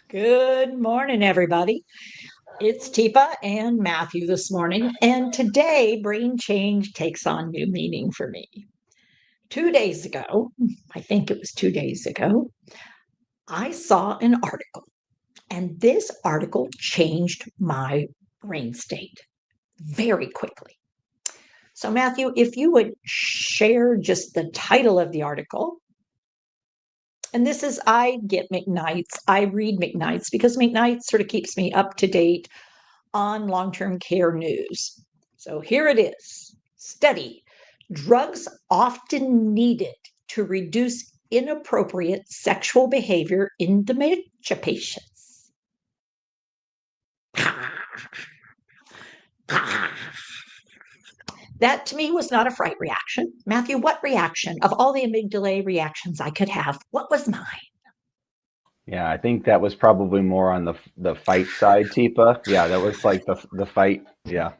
Good morning, everybody. It's Teepa and Matthew this morning, and today brain change takes on new meaning for me. 2 days ago, I think it was 2 days ago, I saw an article, and this article changed my brain state very quickly. So, Matthew, if you would share just the title of the article. And this is, I get McKnight's. I read McKnight's because McKnight sort of keeps me up to date on long-term care news. So here it is. Study. Drugs often needed to reduce inappropriate sexual behavior in dementia patients. That to me was not a fright reaction. Matthew, what reaction of all the amygdala reactions I could have, what was mine? Yeah, I think that was probably more on the fight side, Teepa. Yeah, that was like the fight. Yeah.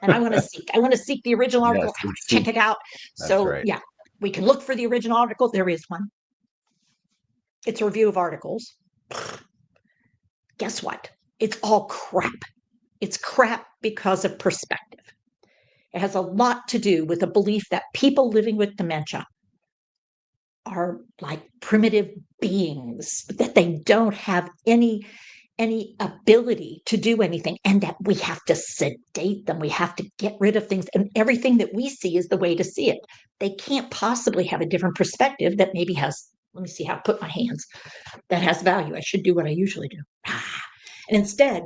And I want to seek. I want to seek the original article. Yes, I want and to check it seek. out. That's So right. yeah, we can look for the original article. There is one. It's a review of articles. Guess what? It's all crap. It's crap because of perspective. It has a lot to do with a belief that people living with dementia are like primitive beings, that they don't have any ability to do anything, and that we have to sedate them. We have to get rid of things, and everything that we see is the way to see it. They can't possibly have a different perspective that maybe has, let me see how to put my hands, that has value. I should do what I usually do. And instead,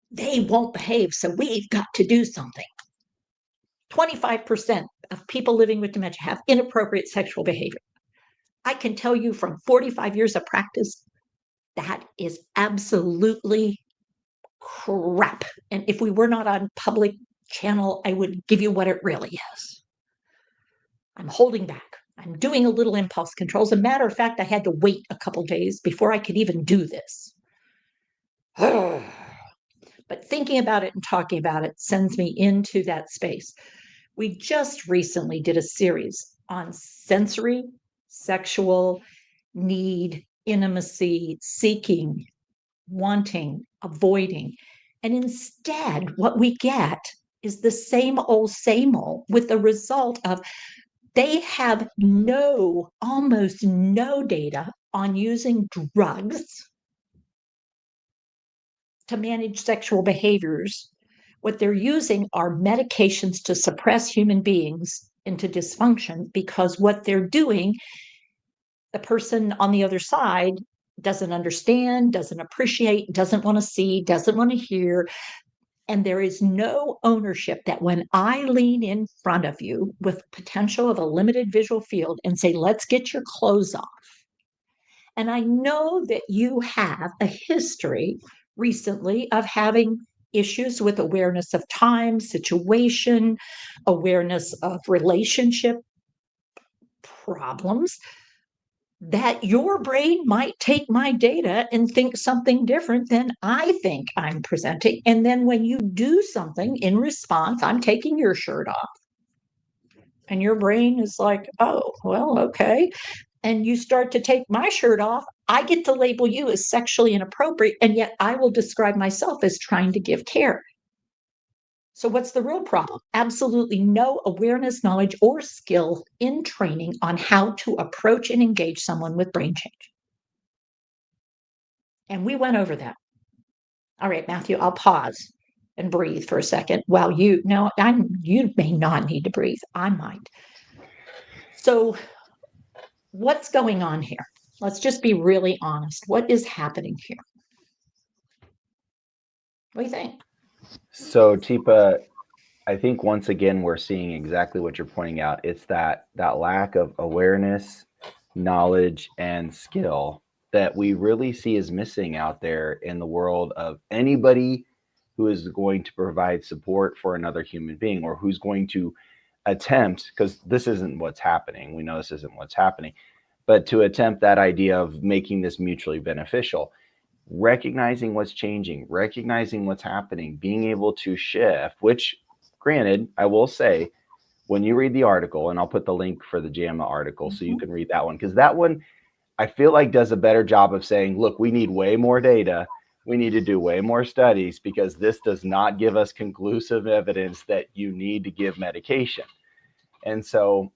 they won't behave, so we've got to do something. 25% of people living with dementia have inappropriate sexual behavior. I can tell you from 45 years of practice, that is absolutely crap. And if we were not on public channel, I would give you what it really is. I'm holding back. I'm doing a little impulse control. As a matter of fact, I had to wait a couple days before I could even do this. But thinking about it and talking about it sends me into that space. We just recently did a series on sensory, sexual need, intimacy, seeking, wanting, avoiding. And instead, what we get is the same old, with the result of they have almost no data on using drugs to manage sexual behaviors. What they're using are medications to suppress human beings into dysfunction, because what they're doing, the person on the other side doesn't understand, doesn't appreciate, doesn't want to see, doesn't want to hear. And there is no ownership that when I lean in front of you with potential of a limited visual field and say, let's get your clothes off. And I know that you have a history recently of having issues with awareness of time, situation, awareness of relationship problems, that your brain might take my data and think something different than I think I'm presenting. And then when you do something in response, I'm taking your shirt off. And your brain is like, oh, well, okay. And you start to take my shirt off. I get to label you as sexually inappropriate, and yet I will describe myself as trying to give care. So, what's the real problem? Absolutely no awareness, knowledge, or skill in training on how to approach and engage someone with brain change. And we went over that. All right, Matthew, I'll pause and breathe for a second. Well, you may not need to breathe. I might. So, what's going on here? Let's just be really honest. What is happening here? What do you think? So, Teepa, I think once again we're seeing exactly what you're pointing out. It's that lack of awareness, knowledge, and skill that we really see is missing out there in the world of anybody who is going to provide support for another human being, or who's going to attempt, because this isn't what's happening. We know this isn't what's happening, but to attempt that idea of making this mutually beneficial, recognizing what's changing, recognizing what's happening, being able to shift, which, granted, I will say, when you read the article, and I'll put the link for the JAMA article so you Mhm. can read that one, because that one I feel like does a better job of saying, look, we need way more data. we need to do way more studies because this does not give us conclusive evidence that you need to give medication. And so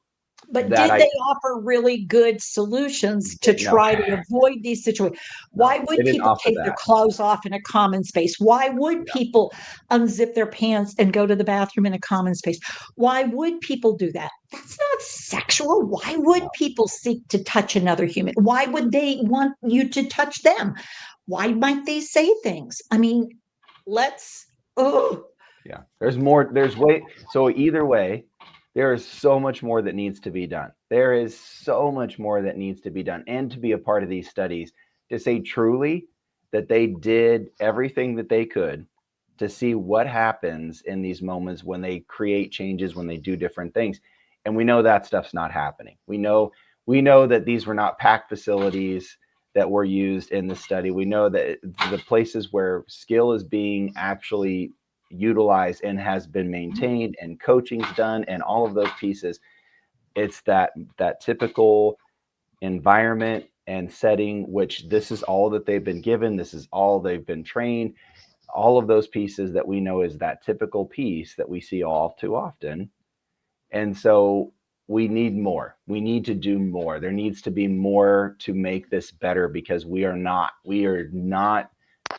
But that did I they offer really good solutions to no, try to avoid these situations? no, Why they would didn't people offer take their that. clothes off in a common space? Why would Yeah, people unzip their pants and go to the bathroom in a common space? Why would people do that? That's not sexual. Why would no, people seek to touch another human? Why would they want you to touch them? Why might they say things? I mean, let's, oh, yeah. There's more. There's way. So either way, there is so much more that needs to be done. There is so much more that needs to be done, and to be a part of these studies, to say truly that they did everything that they could to see what happens in these moments when they create changes, when they do different things. And we know that stuff's not happening. We know that these were not packed facilities that were used in the study. We know that the places where skill is being actually utilized and has been maintained and coaching's done and all of those pieces, it's that typical environment and setting, which this is all that they've been given, this is all they've been trained, all of those pieces that we know is that typical piece that we see all too often. And so we need more. We need to do more. There needs to be more to make this better because we are not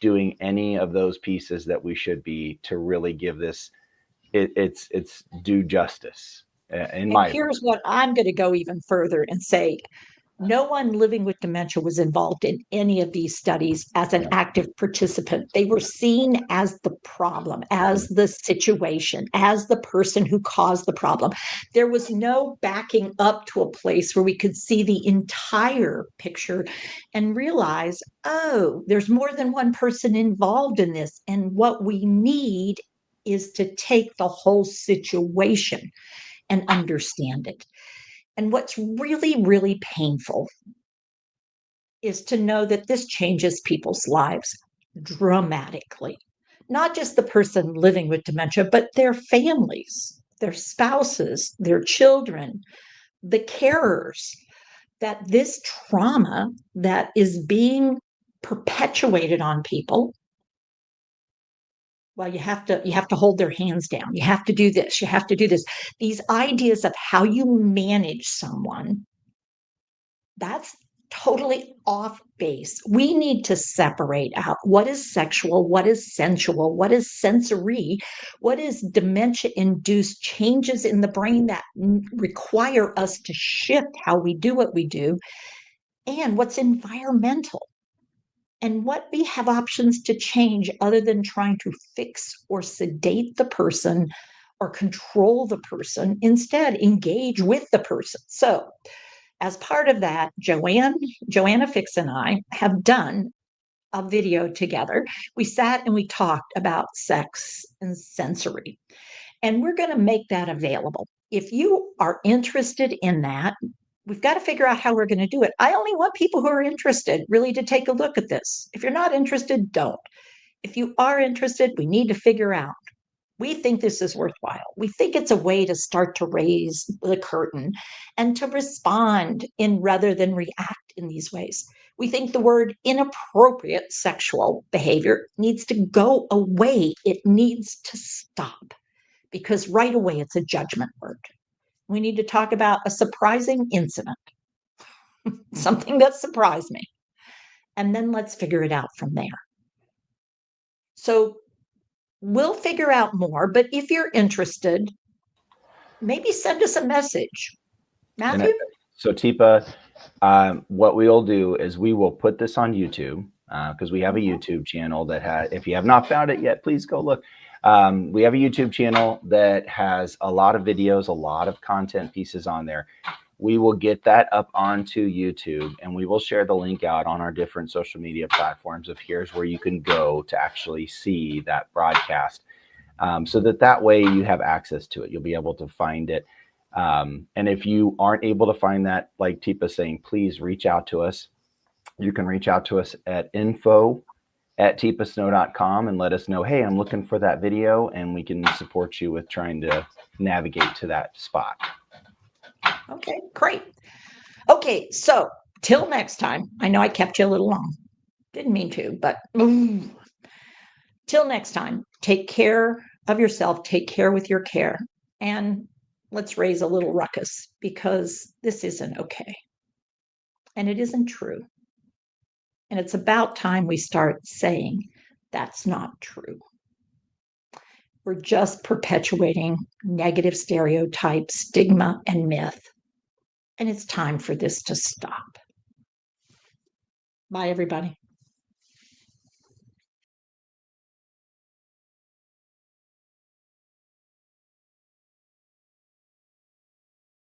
doing any of those pieces that we should be to really give this its due justice, in and my here's opinion. what I'm going to go even further and say no one living with dementia was involved in any of these studies as an Yeah. active participant. They were seen as the problem, as the situation, as the person who caused the problem. There was no backing up to a place where we could see the entire picture and realize, oh, there's more than one person involved in this. And what we need is to take the whole situation and understand it. And what's really, really painful is to know that this changes people's lives dramatically. Not just the person living with dementia, but their families, their spouses, their children, the carers, that this trauma that is being perpetuated on people, well, you have to hold their hands down, you have to do this, you have to do this, these ideas of how you manage someone, that's totally off base. We need to separate out what is sexual, what is sensual, what is sensory, what is dementia induced changes in the brain that require us to shift how we do what we do, and what's environmental, and what we have options to change other than trying to fix or sedate the person or control the person. Instead, engage with the person. So, as part of that, Joanna Fix and I have done a video together. We sat and we talked about sex and sensory, and we're going to make that available. If you are interested in that, we've got to figure out how we're going to do it. I only want people who are interested really to take a look at this. If you're not interested, don't. If you are interested, we need to figure out. We think this is worthwhile. We think it's a way to start to raise the curtain and to respond in rather than react in these ways. We think the word inappropriate sexual behavior needs to go away. It needs to stop because right away it's a judgment word. We need to talk about a surprising incident, something that surprised me, and then let's figure it out from there. So we'll figure out more, but if you're interested, maybe send us a message. And Matthew? so Teepa, what we'll do is we will put this on YouTube because we have a Mhm. YouTube channel that has, if you have not found it yet, please go look. We have a YouTube channel that has a lot of videos, a lot of content pieces on there. We will get that up onto YouTube and we will share the link out on our different social media platforms of here's where you can go to actually see that broadcast. So that way you have access to it. You'll be able to find it. And if you aren't able to find that, like Teepa saying, please reach out to us. You can reach out to us at info@teepasnow.com and let us know, hey, I'm looking for that video, and we can support you with trying to navigate to that spot. Okay, great. Okay, so till next time, I know I kept you a little long. Didn't mean to, but Till next time, take care of yourself, take care with your care, and let's raise a little ruckus because this isn't okay. And it isn't true. And it's about time we start saying that's not true. We're just perpetuating negative stereotypes, stigma, and myth. And it's time for this to stop. Bye, everybody.